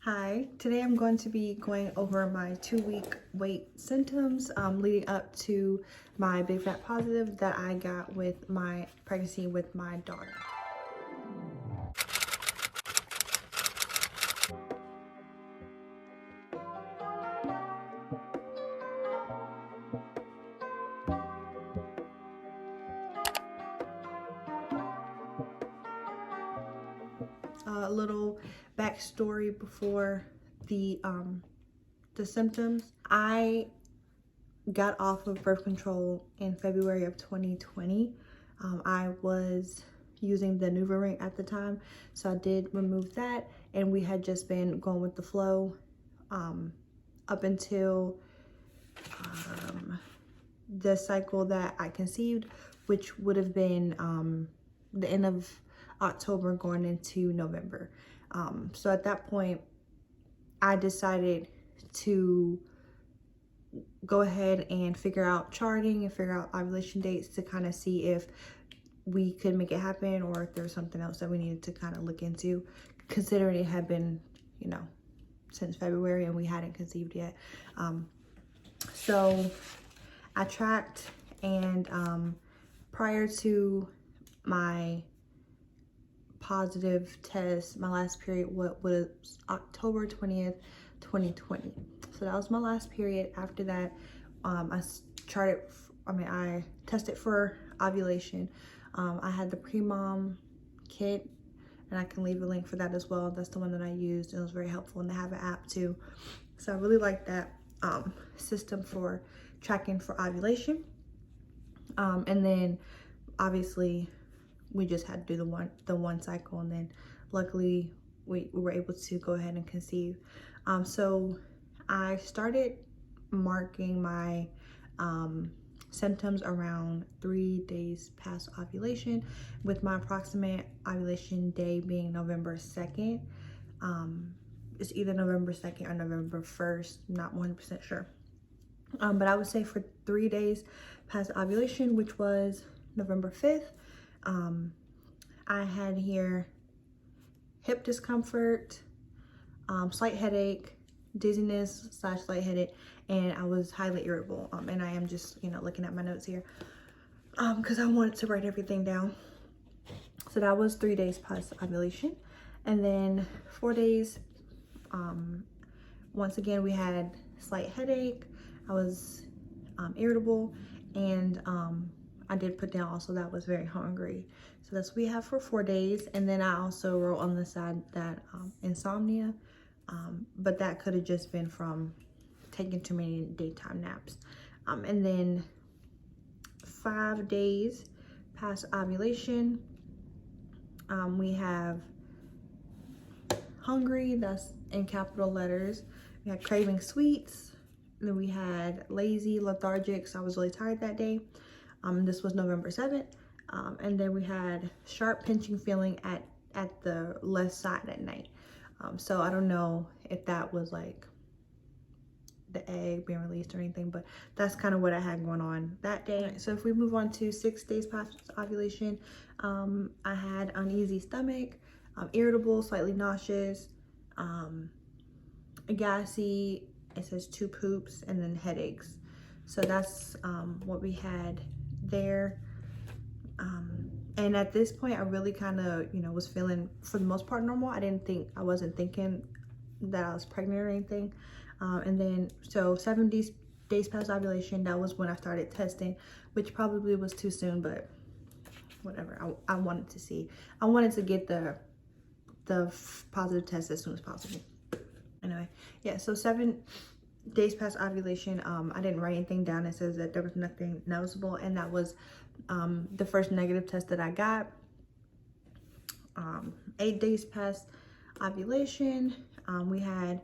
Hi, today I'm going to be going over my 2-week weight symptoms leading up to my big fat positive that I got with my pregnancy with my daughter. A little backstory before the symptoms. I got off of birth control in February of 2020. I was using the NuvaRing at the time, so I did remove that, and we had just been going with the flow up until the cycle that I conceived, which would have been the end of October going into November. So at that point, I decided to go ahead and figure out charting and figure out ovulation dates to kind of see if we could make it happen or if there's something else that we needed to kind of look into, considering it had been, since February and we hadn't conceived yet. So I tracked, and prior to my positive test, my last period was October 20th, 2020. So that was my last period. After that, I tested for ovulation. I had the pre-mom kit, and I can leave a link for that as well. That's the one that I used, and it was very helpful, and they have an app too. So I really like that system for tracking for ovulation. And then obviously we just had to do the one cycle, and then luckily we were able to go ahead and conceive. So I started marking my symptoms around 3 days past ovulation, with my approximate ovulation day being November 2nd. It's either November 2nd or November 1st, not 100% sure. But I would say for 3 days past ovulation, which was November 5th, I had here hip discomfort, slight headache, dizziness / lightheaded, and I was highly irritable. And I am just, looking at my notes here because I wanted to write everything down. So that was 3 days past ovulation. And then 4 days, once again, we had slight headache. I was irritable, and I did put down also that I was very hungry. So that's what we have for 4 days. And then I also wrote on the side that insomnia, but that could have just been from taking too many daytime naps. And then 5 days past ovulation, we have hungry, that's in capital letters. We had craving sweets. Then we had lazy, lethargic, so I was really tired that day. This was November 7th. And then we had sharp pinching feeling at the left side at night. So I don't know if that was like the egg being released or anything, but that's kind of what I had going on that day. Right, so if we move on to 6 days past ovulation, I had uneasy stomach, irritable, slightly nauseous, gassy, it says 2 poops, and then headaches. So that's what we had there. And at this point, I really kind of, was feeling, for the most part, normal. I wasn't thinking that I was pregnant or anything. And then, so 7 days past ovulation, that was when I started testing, which probably was too soon, but whatever. I wanted to see. I wanted to get the positive test as soon as possible. Anyway, yeah, so 7 days past ovulation, I didn't write anything down. It says that there was nothing noticeable, and that was the first negative test that I got. 8 days past ovulation, I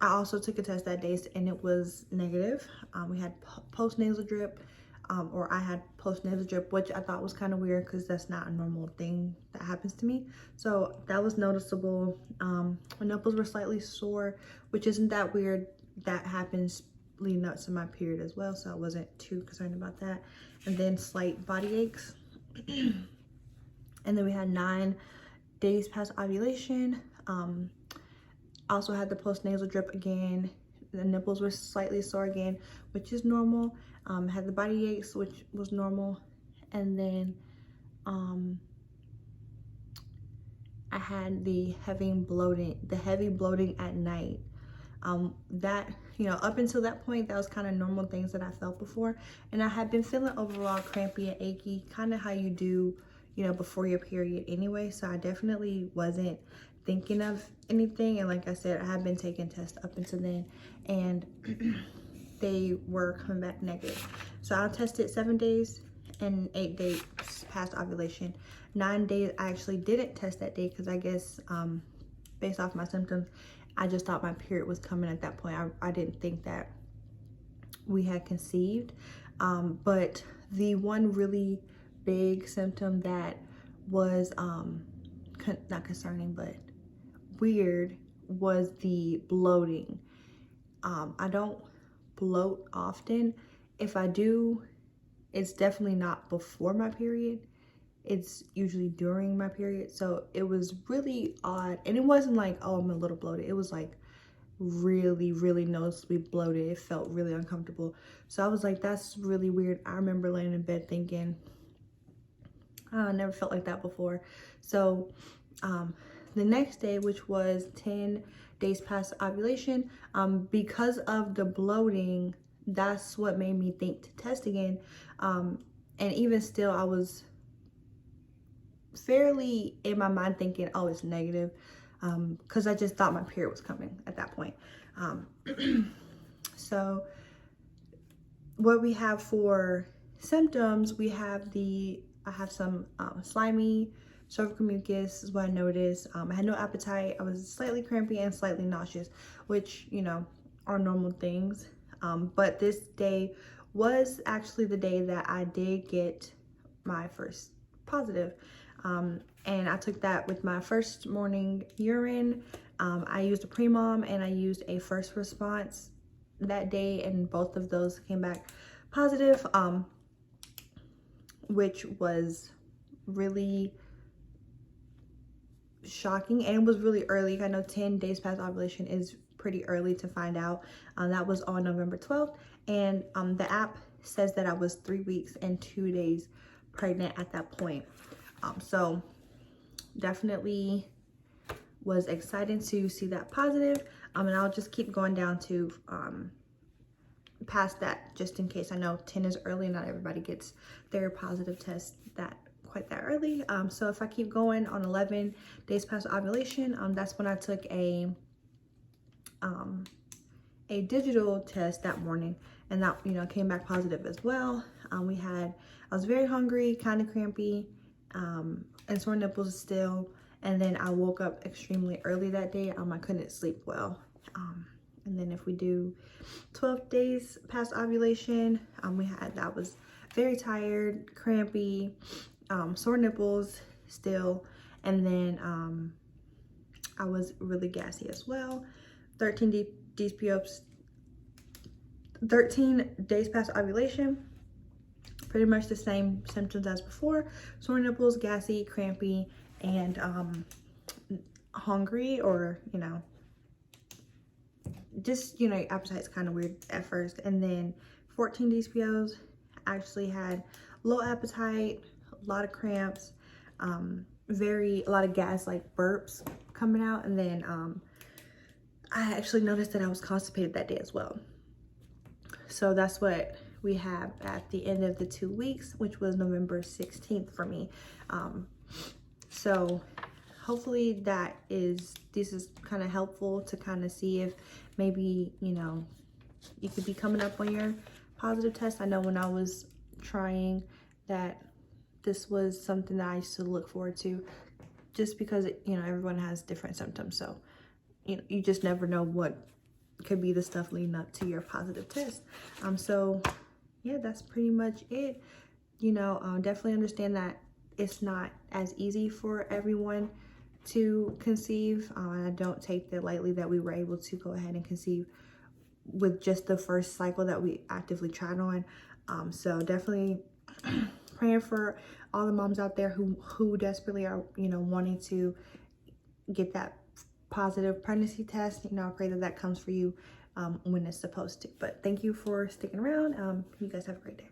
also took a test that day, and it was negative. We had post-nasal drip, or I had post-nasal drip, which I thought was kind of weird because that's not a normal thing that happens to me. So that was noticeable. My nipples were slightly sore, which isn't that weird. That happens leading up to my period as well, so I wasn't too concerned about that. And then slight body aches. And then we had 9 days past ovulation. Also had the postnasal drip again. The nipples were slightly sore again, which is normal. Had the body aches, which was normal. And then I had the heavy bloating at night. That, you know, up until that point, that was kind of normal things that I felt before. And I had been feeling overall crampy and achy, kind of how you do, you know, before your period anyway. So I definitely wasn't thinking of anything. And like I said, I had been taking tests up until then, and they were coming back negative. So I tested 7 days and 8 days past ovulation. 9 days, I actually didn't test that day because I guess based off my symptoms, I just thought my period was coming at that point. I didn't think that we had conceived. But the one really big symptom that was not concerning but weird was the bloating. I don't bloat often. If I do, it's definitely not before my period. It's usually during my period. So it was really odd. And it wasn't like, oh, I'm a little bloated. It was like really, really noticeably bloated. It felt really uncomfortable. So I was like, that's really weird. I remember laying in bed thinking, oh, I never felt like that before. So the next day, which was 10 days past ovulation, because of the bloating, that's what made me think to test again. And even still, I was fairly in my mind thinking, oh, it's negative, because I just thought my period was coming at that point. So what we have for symptoms, I have some slimy cervical mucus is what I noticed. I had no appetite. I was slightly crampy and slightly nauseous, which, you know, are normal things. But this day was actually the day that I did get my first positive. And I took that with my first morning urine. I used a pre-mom and I used a first response that day, and both of those came back positive, which was really shocking. And it was really early. I know 10 days past ovulation is pretty early to find out. That was on November 12th, and the app says that I was 3 weeks and 2 days pregnant at that point. So definitely was excited to see that positive. And I'll just keep going down to past that, just in case. I know 10 is early, not everybody gets their positive test quite that early. So if I keep going, on 11 days past ovulation, that's when I took a digital test that morning, and that, you know, came back positive as well. I was very hungry, kind of crampy, and sore nipples still. And then I woke up extremely early that day. I couldn't sleep well. And then if we do 12 days past ovulation, I was very tired, crampy, sore nipples still, and then I was really gassy as well. 13 days past ovulation, pretty much the same symptoms as before: sore nipples, gassy, crampy, and hungry, or, you know, just, you know, appetite's kind of weird at first. And then 14 DPOs, actually had low appetite, a lot of cramps, a lot of gas, like burps coming out. And then I actually noticed that I was constipated that day as well. So that's what we have at the end of the 2 weeks, which was November 16th for me. So hopefully this is kind of helpful to kind of see if maybe, you know, you could be coming up on your positive test. I know when I was trying that, this was something that I used to look forward to, just because, you know, everyone has different symptoms. So, you know, you just never know what could be the stuff leading up to your positive test. So yeah, that's pretty much it. You know, definitely understand that it's not as easy for everyone to conceive. I don't take that lightly that we were able to go ahead and conceive with just the first cycle that we actively tried on. So definitely praying for all the moms out there who desperately are, you know, wanting to get that positive pregnancy test. You know, I pray that that comes for you when it's supposed to. But thank you for sticking around. You guys have a great day.